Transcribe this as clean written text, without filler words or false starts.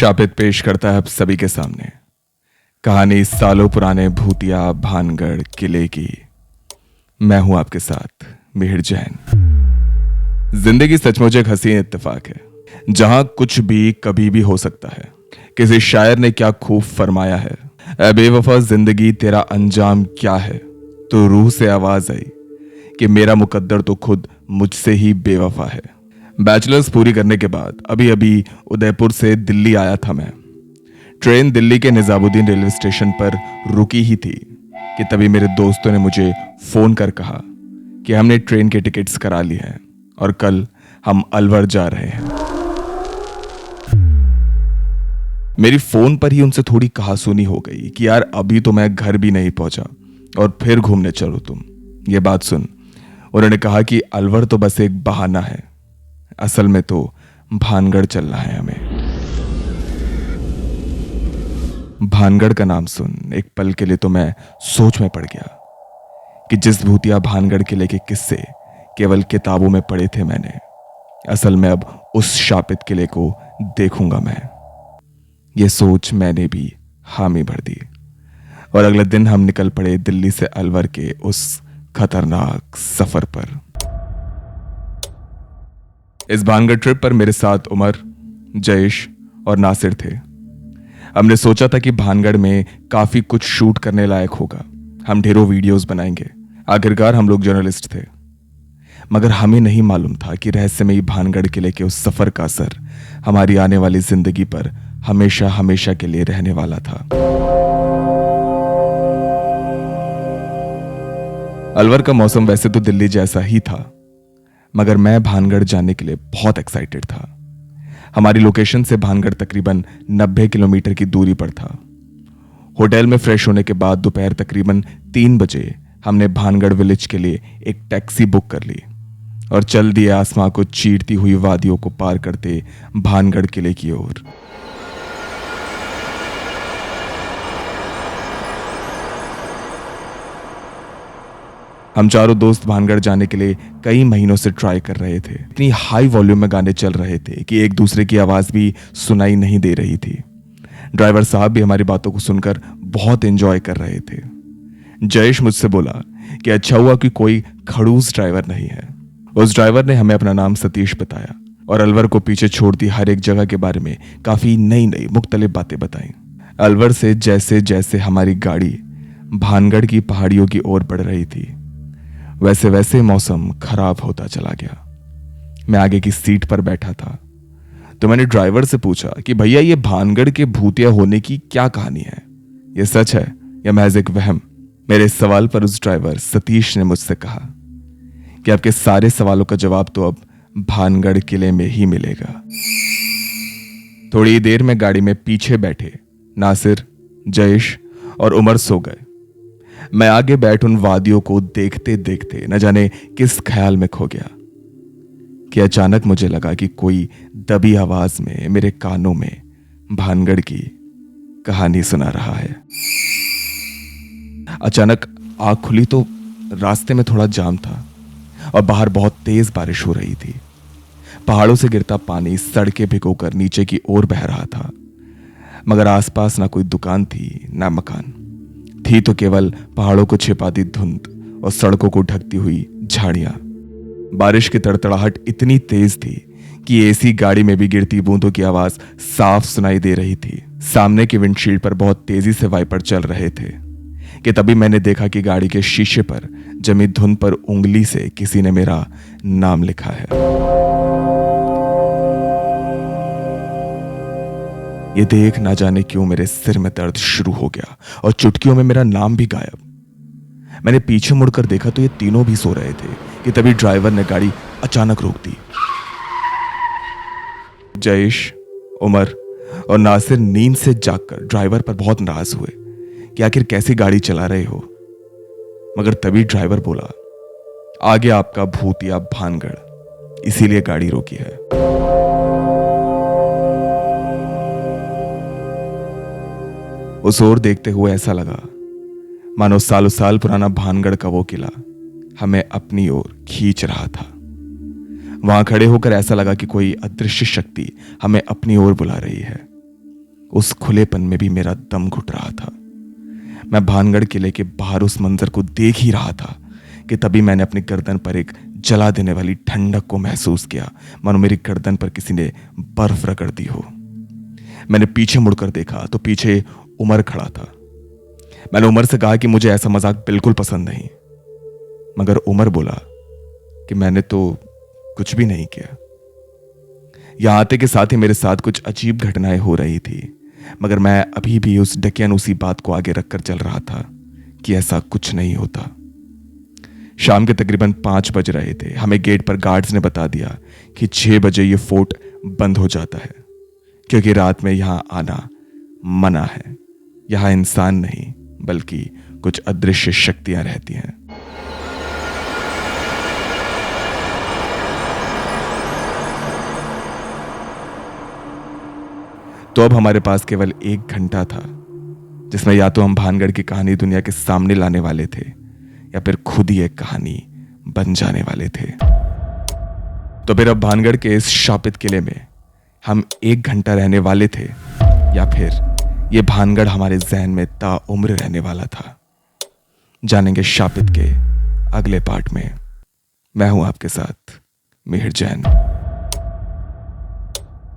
शापित पेश करता है आप सभी के सामने कहानी सालों पुराने भूतिया भानगढ़ किले की। मैं हूं आपके साथ मिहिर जैन। जिंदगी सचमुच एक हसीन इत्तेफाक है जहां कुछ भी कभी भी हो सकता है। किसी शायर ने क्या खूब फरमाया है, ऐ बेवफा जिंदगी तेरा अंजाम क्या है। तो रूह से आवाज आई कि मेरा मुकद्दर तो खुद मुझसे ही बेवफा है। बैचलर्स पूरी करने के बाद अभी अभी उदयपुर से दिल्ली आया था मैं। ट्रेन दिल्ली के निजामुद्दीन रेलवे स्टेशन पर रुकी ही थी कि तभी मेरे दोस्तों ने मुझे फोन कर कहा कि हमने ट्रेन के टिकट्स करा ली हैं और कल हम अलवर जा रहे हैं। मेरी फोन पर ही उनसे थोड़ी कहासुनी हो गई कि यार अभी तो मैं घर भी नहीं पहुंचा और फिर घूमने चलो तुम। ये बात सुन उन्होंने कहा कि अलवर तो बस एक बहाना है, असल में तो भानगढ़ चलना है हमें। भानगढ़ का नाम सुन एक पल के लिए तो मैं सोच में पड़ गया कि जिस भूतिया भानगढ़ किले के किस्से केवल किताबों में पढ़े थे मैंने, असल में अब उस शापित किले को देखूंगा मैं। ये सोच मैंने भी हामी भर दी और अगले दिन हम निकल पड़े दिल्ली से अलवर के उस खतरनाक सफर पर। इस भानगढ़ ट्रिप पर मेरे साथ उमर, जयेश और नासिर थे। हमने सोचा था कि भानगढ़ में काफी कुछ शूट करने लायक होगा, हम ढेरों वीडियोस बनाएंगे। आखिरकार हम लोग जर्नलिस्ट थे, मगर हमें नहीं मालूम था कि रहस्यमयी भानगढ़ किले के उस सफर का असर हमारी आने वाली जिंदगी पर हमेशा हमेशा के लिए रहने वाला था। अलवर का मौसम वैसे तो दिल्ली जैसा ही था, मगर मैं भानगढ़ जाने के लिए बहुत एक्साइटेड था। हमारी लोकेशन से भानगढ़ तकरीबन 90 किलोमीटर की दूरी पर था। होटल में फ्रेश होने के बाद दोपहर तकरीबन 3 बजे हमने भानगढ़ विलेज के लिए एक टैक्सी बुक कर ली और चल दिए आसमां को चीरती हुई वादियों को पार करते भानगढ़ किले की ओर। हम चारों दोस्त भानगढ़ जाने के लिए कई महीनों से ट्राई कर रहे थे। इतनी हाई वॉल्यूम में गाने चल रहे थे कि एक दूसरे की आवाज भी सुनाई नहीं दे रही थी। ड्राइवर साहब भी हमारी बातों को सुनकर बहुत एंजॉय कर रहे थे। जयेश मुझसे बोला कि अच्छा हुआ कि कोई खड़ूस ड्राइवर नहीं है। उस ड्राइवर ने हमें अपना नाम सतीश बताया और अलवर को पीछे छोड़ती हर एक जगह के बारे में काफी नई नई मुख्तलिफ बातें बताई। अलवर से जैसे जैसे हमारी गाड़ी भानगढ़ की पहाड़ियों की ओर बढ़ रही थी, वैसे वैसे मौसम खराब होता चला गया। मैं आगे की सीट पर बैठा था तो मैंने ड्राइवर से पूछा कि भैया ये भानगढ़ के भूतिया होने की क्या कहानी है, ये सच है या महज एक वहम। मेरे इस सवाल पर उस ड्राइवर सतीश ने मुझसे कहा कि आपके सारे सवालों का जवाब तो अब भानगढ़ किले में ही मिलेगा। थोड़ी देर में गाड़ी में पीछे बैठे नासिर, जयेश और उमर सो गए। मैं आगे बैठ उन वादियों को देखते देखते न जाने किस ख्याल में खो गया कि अचानक मुझे लगा कि कोई दबी आवाज में मेरे कानों में भानगढ़ की कहानी सुना रहा है। अचानक आंख खुली तो रास्ते में थोड़ा जाम था और बाहर बहुत तेज बारिश हो रही थी। पहाड़ों से गिरता पानी सड़कें भिगोकर नीचे की ओर बह रहा था, मगर आसपास ना कोई दुकान थी ना मकान थी, तो केवल पहाड़ों को छिपाती धुंध और सड़कों को ढकती हुई झाड़ियां। बारिश की तड़तड़ाहट इतनी तेज थी कि एसी गाड़ी में भी गिरती बूंदों की आवाज साफ सुनाई दे रही थी। सामने की विंडशील्ड पर बहुत तेजी से वाइपर चल रहे थे कि तभी मैंने देखा कि गाड़ी के शीशे पर जमी धुंध पर उंगली से किसी ने मेरा नाम लिखा है। ये देख ना जाने क्यों मेरे सिर में दर्द शुरू हो गया और चुटकियों में मेरा नाम भी गायब। मैंने पीछे मुड़कर देखा तो ये तीनों भी सो रहे थे कि तभी ड्राइवर ने गाड़ी अचानक रोक दी। जयेश, उमर और नासिर नींद से जागकर ड्राइवर पर बहुत नाराज हुए कि आखिर कैसी गाड़ी चला रहे हो, मगर तभी ड्राइवर बोला, आगे आपका भूतिया भानगढ़, इसीलिए गाड़ी रोकी है। उस ओर देखते हुए ऐसा लगा मानो सालों साल पुराना भानगढ़ का वो किला हमें अपनी ओर खींच रहा था। वहां खड़े होकर ऐसा लगा कि कोई अदृश्य शक्ति हमें अपनी ओर बुला रही है। उस खुलेपन में भी मेरा दम घुट रहा था। मैं भानगढ़ किले के बाहर उस मंजर को देख ही रहा था कि तभी मैंने अपनी गर्दन पर एक जला देने वाली ठंडक को महसूस किया, मानो मेरी गर्दन पर किसी ने बर्फ रगड़ दी हो। मैंने पीछे मुड़कर देखा तो पीछे उमर खड़ा था। मैंने उमर से कहा कि मुझे ऐसा मजाक बिल्कुल पसंद नहीं, मगर उमर बोला कि मैंने तो कुछ भी नहीं किया। यहां आते के साथ ही मेरे साथ कुछ अजीब घटनाएं हो रही थी, मगर मैं अभी भी उस डकियानूसी बात को आगे रखकर चल रहा था कि ऐसा कुछ नहीं होता। शाम के तकरीबन 5 बज रहे थे। हमें गेट पर गार्ड्स ने बता दिया कि 6 बजे यह फोर्ट बंद हो जाता है, क्योंकि रात में यहां आना मना है। यहां इंसान नहीं बल्कि कुछ अदृश्य शक्तियां रहती हैं। तो अब हमारे पास केवल 1 घंटा था, जिसमें या तो हम भानगढ़ की कहानी दुनिया के सामने लाने वाले थे या फिर खुद ही एक कहानी बन जाने वाले थे। तो फिर अब भानगढ़ के इस शापित किले में हम 1 घंटा रहने वाले थे या फिर ये भानगढ़ हमारे जहन में ताउम्र रहने वाला था। जानेंगे शापित के अगले पार्ट में। मैं हूं आपके साथ मिहिर जैन।